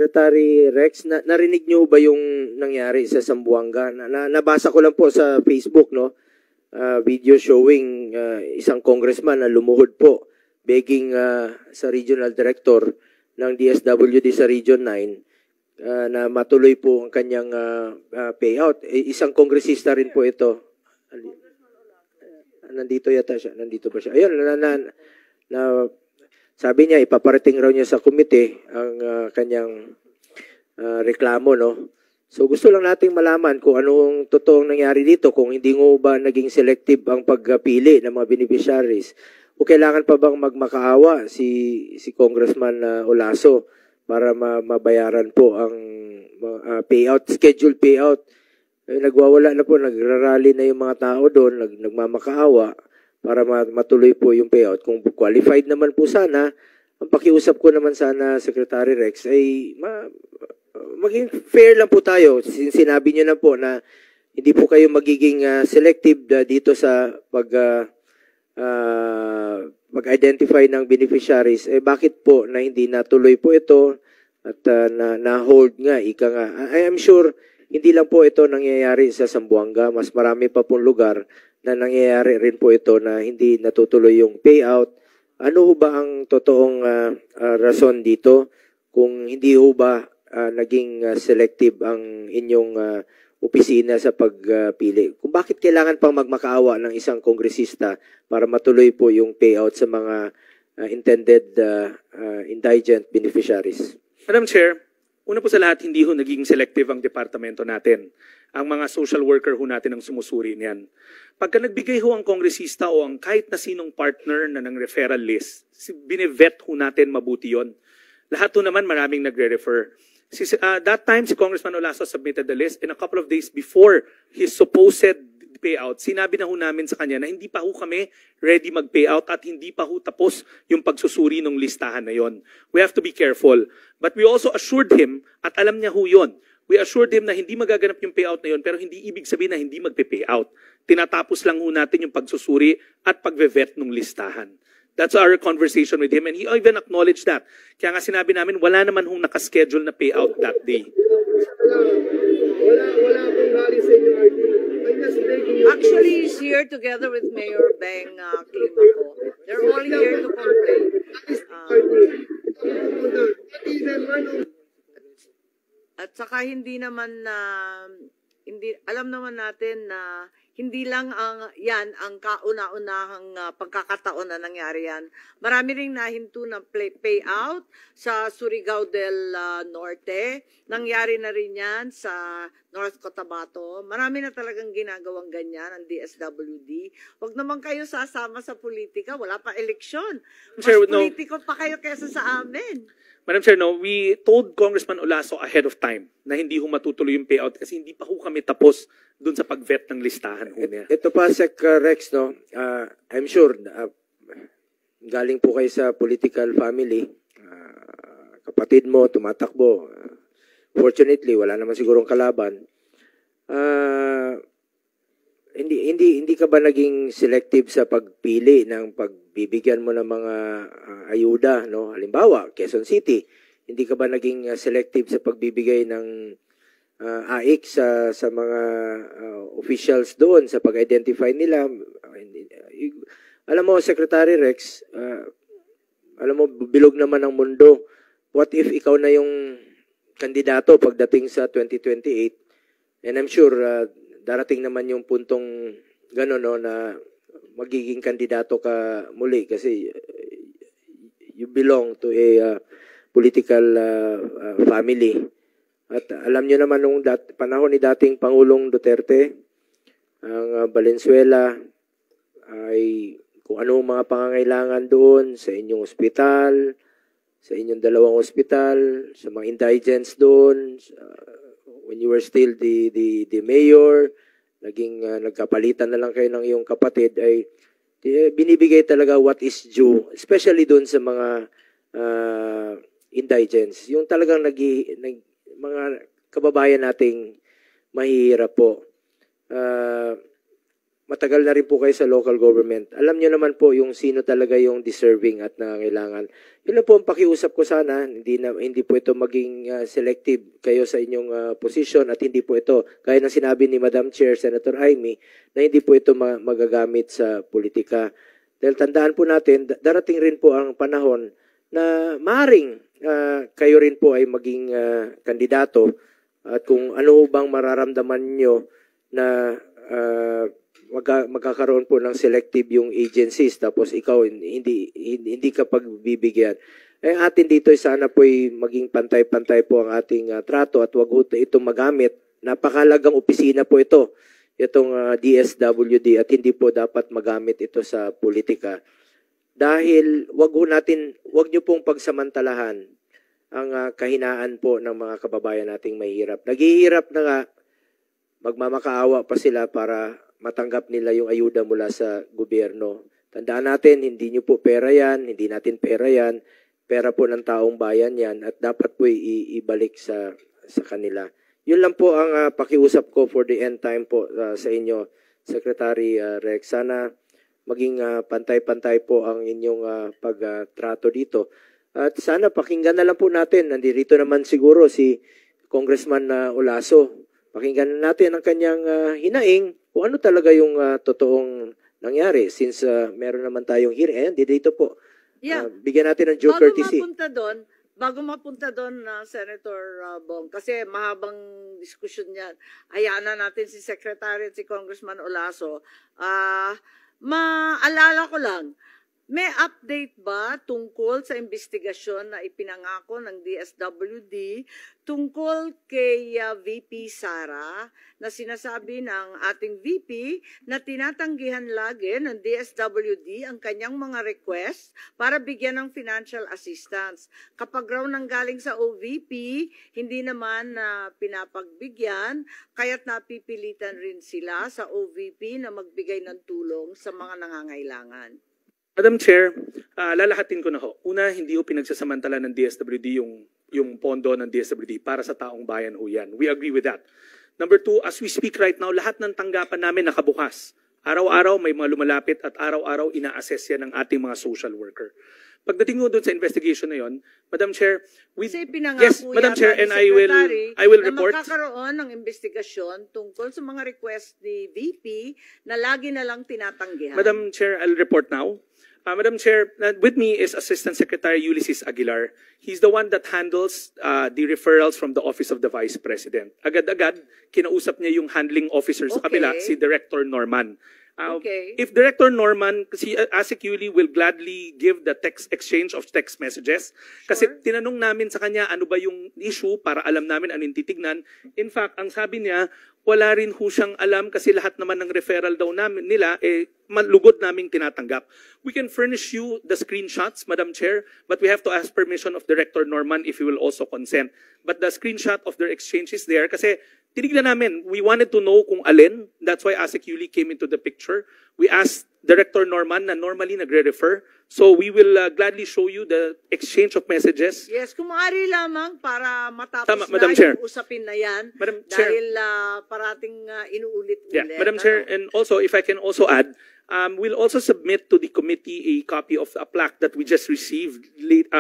Secretary Rex, narinig niyo ba yung nangyari sa Zamboanga? Nabasa ko lang po sa Facebook, no? Video showing isang congressman na lumuhod po begging sa regional director ng DSWD sa Region 9 na matuloy po ang kanyang payout. Isang kongresista rin po ito. Nandito yata siya. Nandito ba siya? Ayun, sabi niya, ipaparating raw niya sa komite ang kanyang reklamo, no? So gusto lang nating malaman kung anong totoong nangyari dito, kung hindi mo ba naging selective ang pagpili ng mga beneficiaries. O kailangan pa bang magmakaawa si Congressman Olaso para mabayaran po ang payout, scheduled payout. Nagwawala na po, nagrarally na yung mga tao doon, nagmamakaawa para matuloy po yung payout. Kung qualified naman po sana, ang pakiusap ko naman sana, Secretary Rex, ay maging fair lang po tayo. Sinabi niyo na po na hindi po kayo magiging selective dito sa mag-identify ng beneficiaries. Bakit po na hindi natuloy po ito at na-hold nga, ika nga. I am sure hindi lang po ito nangyayari sa Zamboanga. Mas marami pa pong lugar na nangyayari rin po ito na hindi natutuloy yung payout. Ano ho ba ang totoong rason dito kung hindi ho ba naging selective ang inyong opisina sa pagpili? Kung bakit kailangan pang magmakaawa ng isang kongresista para matuloy po yung payout sa mga intended indigent beneficiaries? Madam Chair, una po sa lahat, hindi ho naging selective ang departamento natin. Ang mga social worker ho natin ang sumusuri niyan. Pagka nagbigay ho ang kongresista o ang kahit na sinong partner na ng referral list, bine-vet ho natin mabuti yon. Lahat ho naman maraming nagre-refer. That time, si Congressman Olaso submitted the list and a couple of days before his supposed payout, sinabi na ho namin sa kanya na hindi pa ho kami ready mag-payout at hindi pa ho tapos yung pagsusuri ng listahan na yon. We have to be careful. But we also assured him, at alam niya ho yon, we assured him na hindi magaganap yung payout na yon, pero hindi ibig sabihin na hindi magpe-payout. Tinatapos lang ho natin yung pagsusuri at pag-vet ng listahan. That's our conversation with him and he even acknowledged that. Kaya nga sinabi namin, wala naman hong nakaschedule na payout that day. Wala pong galing sa inyo, RD. Actually, he's here together with Mayor Beng Climaco. They're all here to complain. At saka hindi naman alam naman natin na hindi lang yan ang kauna-unahang pagkakataon na nangyari yan. Marami ring nahinto ng payout sa Surigao del Norte. Nangyari na rin yan sa North Cotabato. Marami na talagang ginagawang ganyan ang DSWD. Huwag naman kayo sasama sa politika. Wala pa eleksyon. Mas politiko pa kayo kesa sa amin. Madam Chair, no, we told Congressman Olaso ahead of time na hindi ho matutuloy yung payout kasi hindi pa ho kami tapos dun sa pag-vet ng listahan ho niya. Ito pa, Sec. Rex, no? I'm sure, galing po kayo sa political family. Kapatid mo, tumatakbo. Fortunately, wala naman sigurong kalaban. Hindi ka ba naging selective sa pagpili ng pagbibigyan mo ng mga ayuda, no? Halimbawa, Quezon City, hindi ka ba naging selective sa pagbibigay ng AIC sa mga officials doon sa pag-identify nila? Alam mo, Secretary Rex, alam mo, bilog naman ang mundo. What if ikaw na yung kandidato pagdating sa 2028? And I'm sure darating naman yung puntong gano'n, no, na magiging kandidato ka muli kasi you belong to a political family. At alam nyo naman nung panahon ni dating Pangulong Duterte, ang Valenzuela ay kung anong mga pangangailangan doon sa inyong ospital, sa inyong dalawang ospital, sa mga indigents doon, when you were still the mayor, nagkapalitan na lang kayo ng iyong kapatid, ay binibigay talaga what is due, especially doon sa mga indigents. Yung talagang mga kababayan nating mahihirap po. matagal na rin po kayo sa local government. Alam nyo naman po yung sino talaga yung deserving at nangangailangan. Yun lang po ang pakiusap ko sana. Hindi po ito maging selective kayo sa inyong position at hindi po ito, gaya ng sinabi ni Madam Chair, Senator Amy, na hindi po ito magagamit sa politika. Dahil tandaan po natin, darating rin po ang panahon na maaring kayo rin po ay maging kandidato at kung ano bang mararamdaman nyo na magkakaroon po ng selective yung agencies tapos ikaw hindi ka pagbibigyan. Atin dito sana po ay maging pantay-pantay po ang ating trato at wag ito magamit. Napakahalagang opisina po ito, itong DSWD at hindi po dapat magamit ito sa politika. Dahil wag niyo pong pagsamantalahan ang kahinaan po ng mga kababayan nating mahihirap. Naghihirap na nga, magmamakaawa pa sila para matanggap nila yung ayuda mula sa gobyerno. Tandaan natin, hindi nyo po pera yan, hindi natin pera yan, pera po ng taong bayan yan at dapat po ibalik sa kanila. Yun lang po ang pakiusap ko for the end time po sa inyo, Secretary Rex. Sana maging pantay-pantay po ang inyong pagtrato dito. At sana pakinggan na lang po natin, nandito naman siguro si Congressman Olaso. Pakinggan natin ang kanyang hinaing kung ano talaga yung totoong nangyari since meron naman tayong hearing. Ayan, dito po. Yeah. Bigyan natin ng due courtesy. Bago mapunta doon, Senator Bong, kasi mahabang diskusyon yan, hayaan na natin si Secretary at si Congressman Olaso. Maalala ko lang, may update ba tungkol sa investigasyon na ipinangako ng DSWD tungkol kay VP Sara na sinasabi ng ating VP na tinatanggihan lagi ng DSWD ang kanyang mga request para bigyan ng financial assistance. Kapag raw nanggaling sa OVP, hindi naman pinapagbigyan, kaya't napipilitan rin sila sa OVP na magbigay ng tulong sa mga nangangailangan. Madam Chair, lalahatin ko na ho. Una, hindi ho pinagsasamantala ng DSWD yung pondo ng DSWD para sa taong bayan ho yan. We agree with that. Number two, as we speak right now, lahat ng tanggapan namin nakabukas. Araw-araw may mga lumalapit at araw-araw ina-assess yan ng ating mga social worker. Pagdating ho doon sa investigation na yon, Madam Chair, yes, Madam Chair, and I will report. Na magkakaroon ng investigasyon tungkol sa mga request ni VP na lagi na lang tinatanggihan. Madam Chair, I'll report now. Madam Chair, with me is Assistant Secretary Ulysses Aguilar. He's the one that handles the referrals from the Office of the Vice President. Agad-agad, kinausap niya yung handling officer sa kabila, si Director Norman. If Director Norman, kasi ASEC Yuli will gladly give the text exchange of text messages. Kasi tinanong namin sa kanya ano ba yung issue para alam namin anong titignan. In fact, ang sabi niya, wala rin ho siyang alam kasi lahat naman ng referral daw nila, malugod naming tinatanggap. We can furnish you the screenshots, Madam Chair, but we have to ask permission of Director Norman if he will also consent. But the screenshot of their exchange is there kasi tinignan namin, we wanted to know kung alin. That's why ASEC Yuli came into the picture. We asked Director Norman na normally nagre-refer. So we will gladly show you the exchange of messages. Yes, kung maaari lamang para matapos Madam na Chair. yung usapin na yan. Madam dahil parating inuulit-ulit. Yeah, Madam Chair, and also if I can also add, we'll also submit to the committee a copy of a plaque that we just received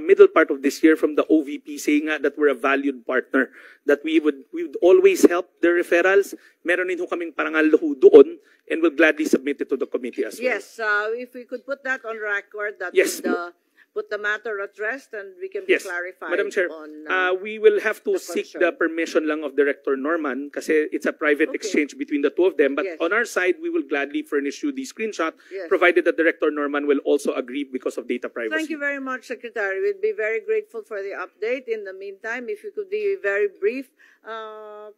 middle part of this year from the OVP saying that we're a valued partner, that we would always help the referrals. Meron din ho kaming parangal doon and we'll gladly submit it to the committee as well. Yes, if we could put that on record, that Yes. would put the matter at rest and we can be clarified Madam Chair, on we will have to the seek concern. the permission lang of Director Norman kasi it's a private exchange between the two of them. But Yes. on our side, we will gladly furnish you the screenshot, Yes. provided that Director Norman will also agree because of data privacy. Thank you very much, Secretary. We'd be very grateful for the update. In the meantime, if you could be very brief,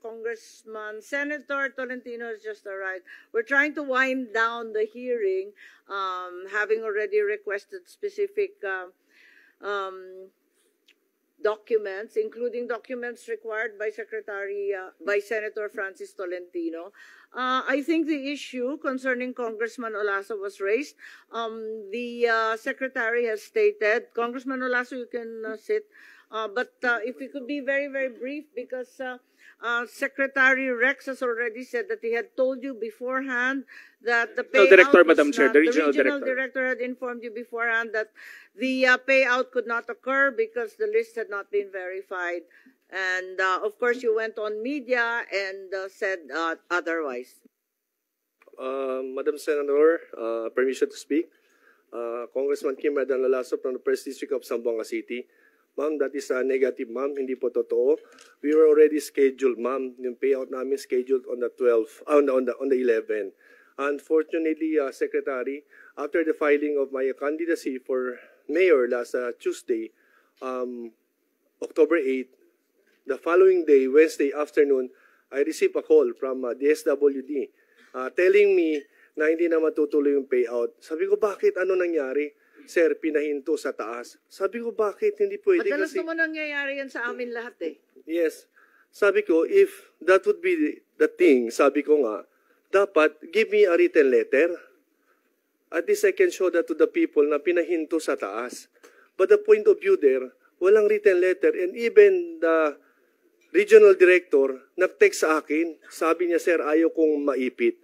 Congressman Senator Tolentino has just arrived. We're trying to wind down the hearing, having already requested specific documents, including documents required by Senator Francis Tolentino. I think the issue concerning Congressman Olaso was raised. The Secretary has stated, Congressman Olaso, you can sit. But if we could be very, very brief, because Secretary Rex has already said that he had told you beforehand that the payout Director, was Madam Chair, not, the regional director had informed you beforehand that the payout could not occur because the list had not been verified. And of course, you went on media and said otherwise. Madam Senator, permission to speak. Congressman Kim Adan-Lalaso from the First District of Zamboanga City. Ma'am, that is a negative, ma'am. Hindi po totoo. We were already scheduled, ma'am. Yung payout namin scheduled on the 12th, on the 11th. Unfortunately, Secretary, after the filing of my candidacy for mayor last Tuesday, October 8, the following day, Wednesday afternoon, I received a call from DSWD telling me na hindi na matutuloy yung payout. Sabi ko, bakit? Ano nangyari? Sir, pinahinto sa taas. Sabi ko, bakit? Hindi pwede Madalas kasi... naman nangyayari yan sa amin lahat eh. Yes. Sabi ko, if that would be the thing, sabi ko nga, dapat give me a written letter. At least I can show that to the people na pinahinto sa taas. But the point of view there, walang written letter. And even the regional director nag-text sa akin. Sabi niya, sir, ayaw kong maipit.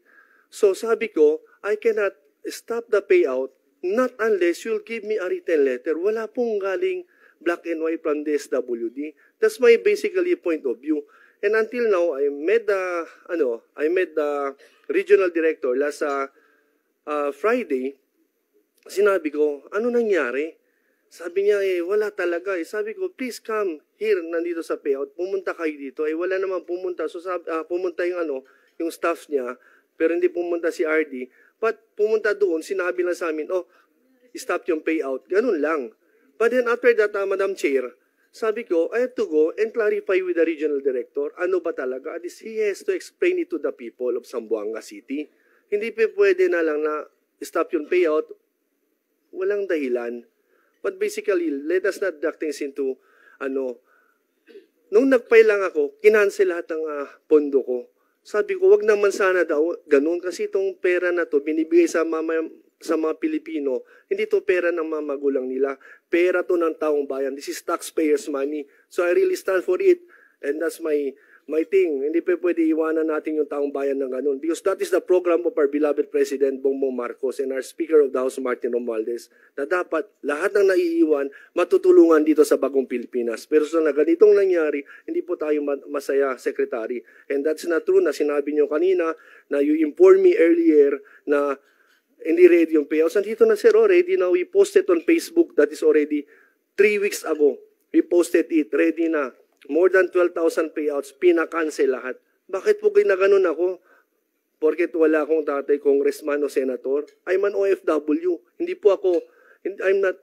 So sabi ko, I cannot stop the payout not unless you'll give me a written letter. Wala pong galing black and white from DSWD. That's my basically point of view. And until now, I met the regional director last Friday. Sinabi ko, ano nangyari? Sabi niya, wala talaga. Sabi ko, please come here, nandito sa payout. Pumunta kayo dito. Wala naman pumunta. So pumunta yung staff niya, pero hindi pumunta si RD. But pumunta doon, sinabi lang sa amin, stop yung payout. Ganun lang. But then after that, Madam Chair, sabi ko, I have to go and clarify with the regional director, ano ba talaga? At least he has to explain it to the people of Zamboanga City. Hindi pa pwede na lang na stop yung payout. Walang dahilan. But basically, let us not duck things into, nung nag-file lang ako, kinansel lahat ng pondo ko. Sabi ko, wag naman sana daw ganun kasi itong pera na to binibigay sa mga Pilipino, hindi to pera ng mga magulang nila. Pera to ng taong bayan. This is taxpayers' money. So I really stand for it. And that's my thing. Hindi pa pwede iwanan natin yung taong bayan ng ganun. Because that is the program of our beloved President Bongbong Marcos and our Speaker of the House, Martin Romualdez, na dapat lahat ng naiiwan matutulungan dito sa bagong Pilipinas. Pero sa ganitong nangyari, hindi po tayo masaya, Secretary. And that's not true na sinabi nyo kanina na you informed me earlier na hindi ready yung payouts. Nandito na, sir, ready na. We posted on Facebook. That is already 3 weeks ago. We posted it. Ready na. More than 12,000 payouts. Pinakancel lahat. Bakit po ginaganon ako? Porket wala akong tatay, congressman o senator. I'm an OFW. Hindi po ako, I'm not,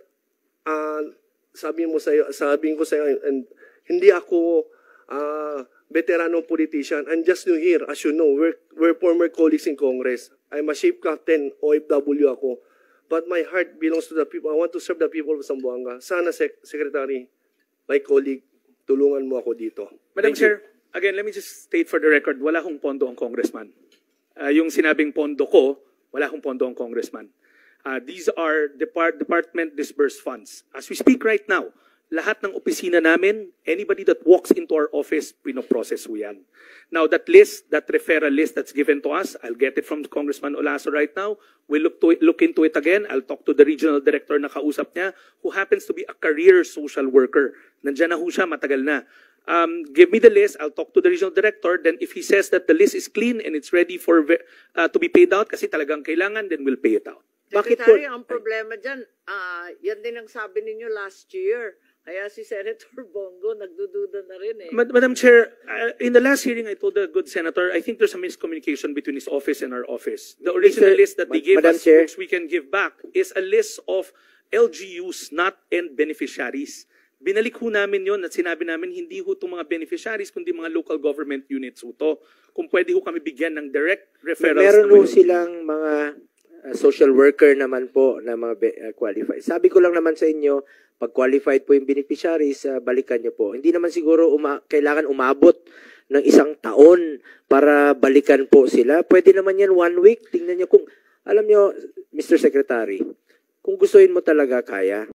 sabi ko sa iyo, and hindi ako veteranong politician. I'm just new here. As you know, we're former colleagues in Congress. I'm a ship captain, OFW ako. But my heart belongs to the people. I want to serve the people of Zamboanga. Sana, Secretary, my colleague, tulungan mo ako dito. Madam Chair, again, let me just state for the record, wala akong pondo ang congressman. Yung sinabing pondo ko, wala akong pondo ang congressman. These are department disbursed funds. As we speak right now, lahat ng opisina namin, anybody that walks into our office, pinoprocess ho yan. Now, that list, that referral list that's given to us, I'll get it from Congressman Olaso right now. We'll look into it again. I'll talk to the regional director na kausap niya, who happens to be a career social worker. Nandiyan na ho siya, matagal na. Give me the list, I'll talk to the regional director, then if he says that the list is clean and it's ready for to be paid out, kasi talagang kailangan, then we'll pay it out. Secretary, ang problema dyan, yan din ang sabi ninyo last year. Kaya si Senator Bongo nagdududa na rin eh. Madam Chair, in the last hearing, I told the good senator, I think there's a miscommunication between his office and our office. The original list that they gave Madam us, Chair. which we can give back, is a list of LGUs, not end beneficiaries. Binalik ho namin yun at sinabi namin, hindi ho itong mga beneficiaries, kundi mga local government units ho to. Kung pwede ho kami bigyan ng direct referrals. Meron na ho may- silang mga social worker naman po na mga qualified. Sabi ko lang naman sa inyo, pag qualified po yung beneficiaries, balikan nyo po. Hindi naman siguro kailangan umabot ng 1 taon para balikan po sila. Pwede naman yan 1 week. Tingnan nyo kung, alam nyo, Mr. Secretary, kung gustuin mo talaga, kaya.